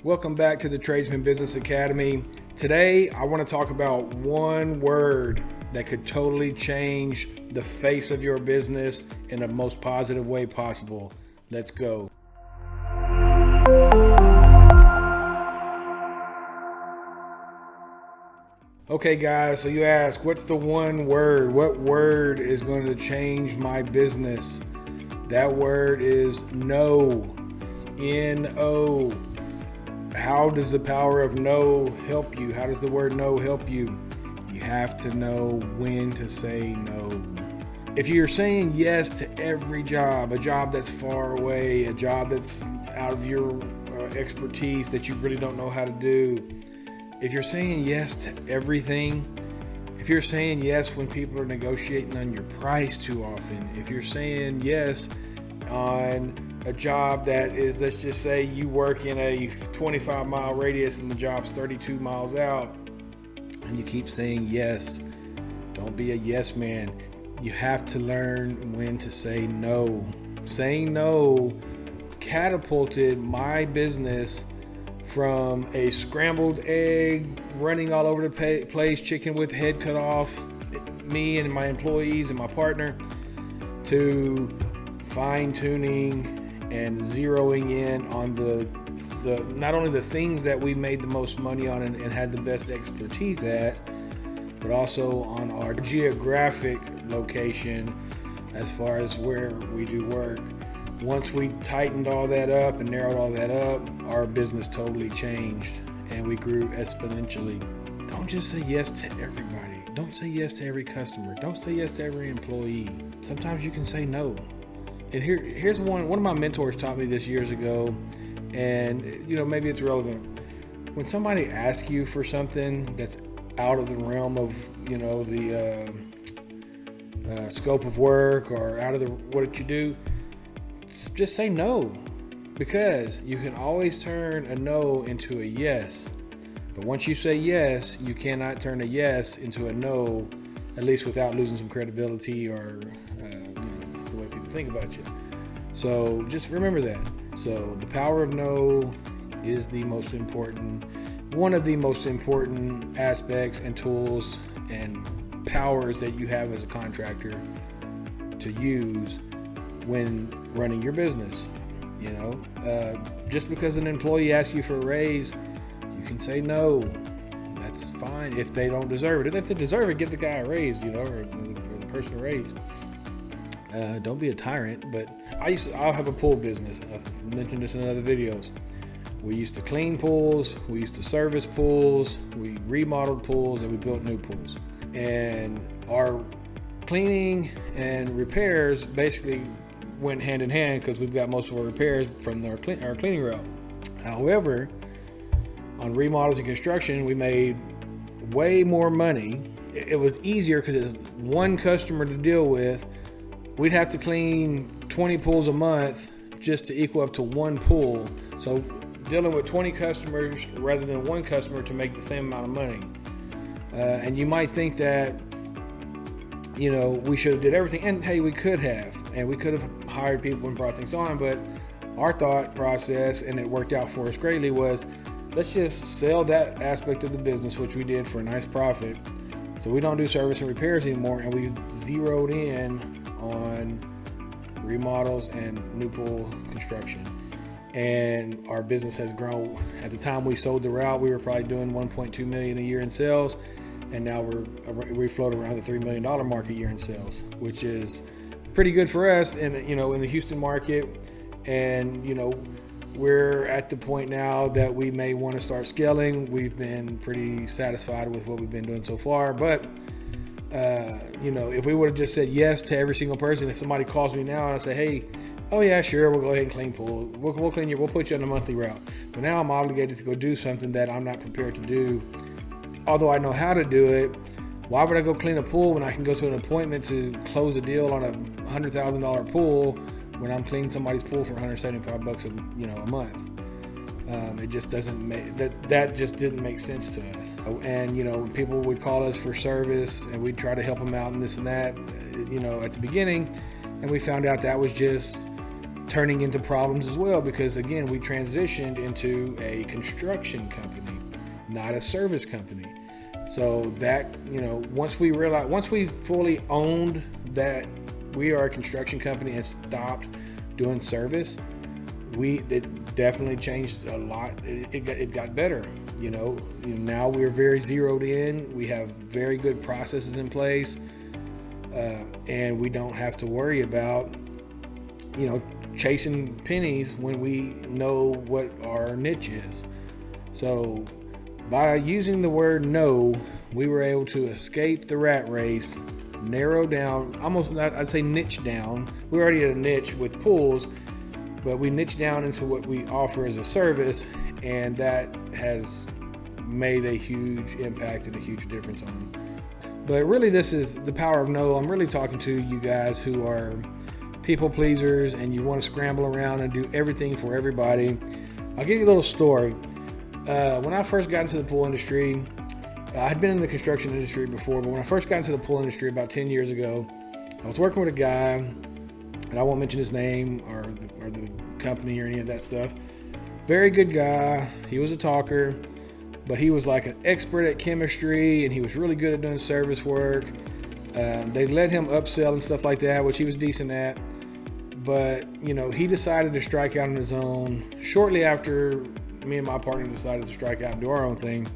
Welcome back to the Tradesman Business Academy. Today, I want to talk about one word that could totally change the face of your business in the most positive way possible. Let's go. Okay, guys, so you ask, what's the one word? What word is going to change my business? That word is no. N-O. How does the power of no help you? How does the word no help you? You have to know when to say no. If you're saying yes to every job, a job that's far away, a job that's out of your expertise that you really don't know how to do, if you're saying yes to everything, if you're saying yes when people are negotiating on your price too often, if you're saying yes on a job that is, let's just say you work in a 25-mile radius and the job's 32 miles out, and you keep saying yes, don't be a yes man. You have to learn when to say no. Saying no catapulted my business from a scrambled egg running all over the place, chicken with head cut off, me and my employees and my partner, to fine-tuning and zeroing in on the not only the things that we made the most money on and had the best expertise at, but also on our geographic location as far as where we do work. Once we tightened all that up and narrowed all that up, our business totally changed and we grew exponentially. Don't just say yes to everybody. Don't say yes to every customer. Don't say yes to every employee. Sometimes you can say no. And here's one of my mentors taught me this years ago, and maybe it's relevant. When somebody asks you for something that's out of the realm of the scope of work or out of what you do, just say no, because you can always turn a no into a yes. But once you say yes, you cannot turn a yes into a no, at least without losing some credibility or the way people think about you. So just remember that. So the power of no is one of the most important aspects and tools and powers that you have as a contractor to use when running your business. Just because an employee asks you for a raise, you can say no. That's fine if they don't deserve it. If they deserve it, give the guy a raise, or the person a raise. Don't be a tyrant. But I'll have a pool business. I've mentioned this in other videos. We used to clean pools, we used to service pools, we remodeled pools, and we built new pools. And our cleaning and repairs basically went hand in hand because we've got most of our repairs from our cleaning route. However, on remodels and construction, we made way more money. It was easier because it was one customer to deal with. We'd have to clean 20 pools a month just to equal up to one pool. So dealing with 20 customers rather than one customer to make the same amount of money. And you might think that, we should have did everything. And hey, we could have. And we could have hired people and brought things on. But our thought process, and it worked out for us greatly, was let's just sell that aspect of the business, which we did for a nice profit. So we don't do service and repairs anymore. And we zeroed in on remodels and new pool construction. And our business has grown. At the time we sold the route, we were probably doing $1.2 million a year in sales. And now we float around the $3 million mark a year in sales, which is pretty good for us in the Houston market. And we're at the point now that we may want to start scaling. We've been pretty satisfied with what we've been doing so far, but if we would have just said yes to every single person, if somebody calls me now and I say, hey, oh yeah, sure, we'll go ahead and clean pool, we'll clean you, we'll put you on a monthly route. But now I'm obligated to go do something that I'm not prepared to do. Although I know how to do it, why would I go clean a pool when I can go to an appointment to close a deal on a $100,000 pool when I'm cleaning somebody's pool for $175 a month? It just doesn't make that just didn't make sense to us. And people would call us for service, and we'd try to help them out and this and that. At the beginning, and we found out that was just turning into problems as well, because again, we transitioned into a construction company, not a service company. So that, once we fully owned that we are a construction company and stopped doing service, it definitely changed a lot. It got better. Now we're very zeroed in. We have very good processes in place, and we don't have to worry about, chasing pennies when we know what our niche is. So by using the word no, we were able to escape the rat race, narrow down, I'd say niche down. We're already at a niche with pools, but we niche down into what we offer as a service, and that has made a huge impact and a huge difference on them. But really, this is the power of no. I'm really talking to you guys who are people pleasers and you want to scramble around and do everything for everybody. I'll give you a little story. When I first got into the pool industry, I'd been in the construction industry before, but when I first got into the pool industry about 10 years ago, I was working with a guy, and I won't mention his name or the company or any of that stuff. Very good guy. He was a talker, but he was like an expert at chemistry, and he was really good at doing service work. They let him upsell and stuff like that, which he was decent at. But, he decided to strike out on his own shortly after me and my partner decided to strike out and do our own thing.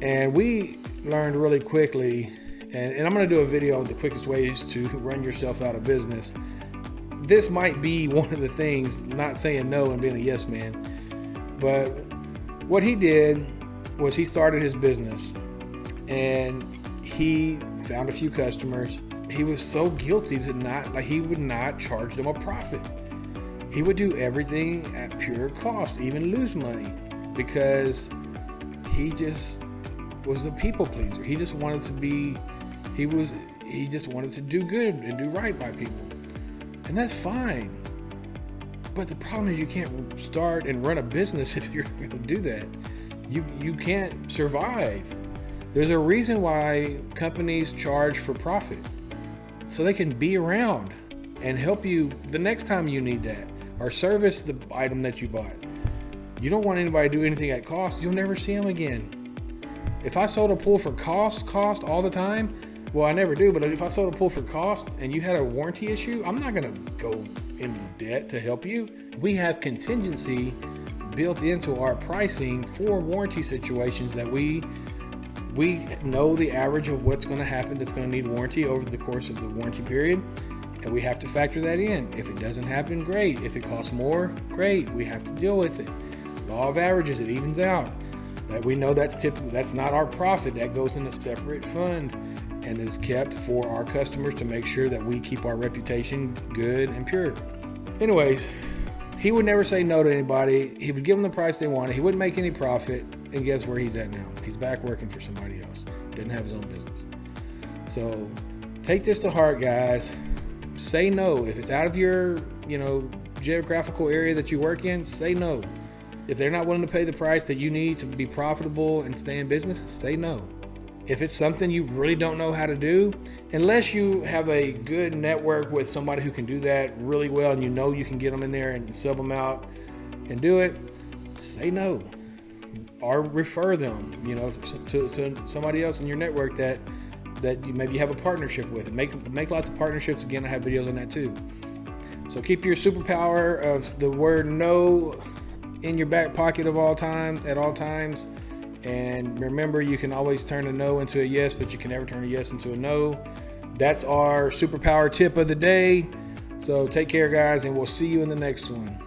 And we learned really quickly, and I'm going to do a video on the quickest ways to run yourself out of business. This might be one of the things, not saying no and being a yes man, but what he did was he started his business and he found a few customers. He was so guilty he would not charge them a profit. He would do everything at pure cost, even lose money, because he just was a people pleaser. He just wanted to do good and do right by people. And that's fine. But the problem is you can't start and run a business if you're going to do that. You can't survive. There's a reason why companies charge for profit, so they can be around and help you the next time you need that, or service the item that you bought. You don't want anybody to do anything at cost. You'll never see them again. If I sold a pool for cost all the time, well, I never do, but if I sold a pool for cost and you had a warranty issue, I'm not going to go into debt to help you. We have contingency built into our pricing for warranty situations that we know the average of what's going to happen that's going to need warranty over the course of the warranty period, and we have to factor that in. If it doesn't happen, great. If it costs more, great. We have to deal with it. Law of averages, it evens out. That we know that's typical. That's not our profit. That goes in a separate fund and is kept for our customers to make sure that we keep our reputation good and pure. Anyways, he would never say no to anybody. He would give them the price they wanted. He wouldn't make any profit. And guess where he's at now? He's back working for somebody else. Didn't have his own business. So take this to heart, guys. Say no. If it's out of your, geographical area that you work in, say no. If they're not willing to pay the price that you need to be profitable and stay in business, say no. If it's something you really don't know how to do, unless you have a good network with somebody who can do that really well and you can get them in there and sub them out and do it, say no. Or refer them, to somebody else in your network that you maybe have a partnership with. And make lots of partnerships. Again, I have videos on that too. So keep your superpower of the word no in your back pocket at all times. And remember, you can always turn a no into a yes, but you can never turn a yes into a no. That's our superpower tip of the day. So take care, guys, and we'll see you in the next one.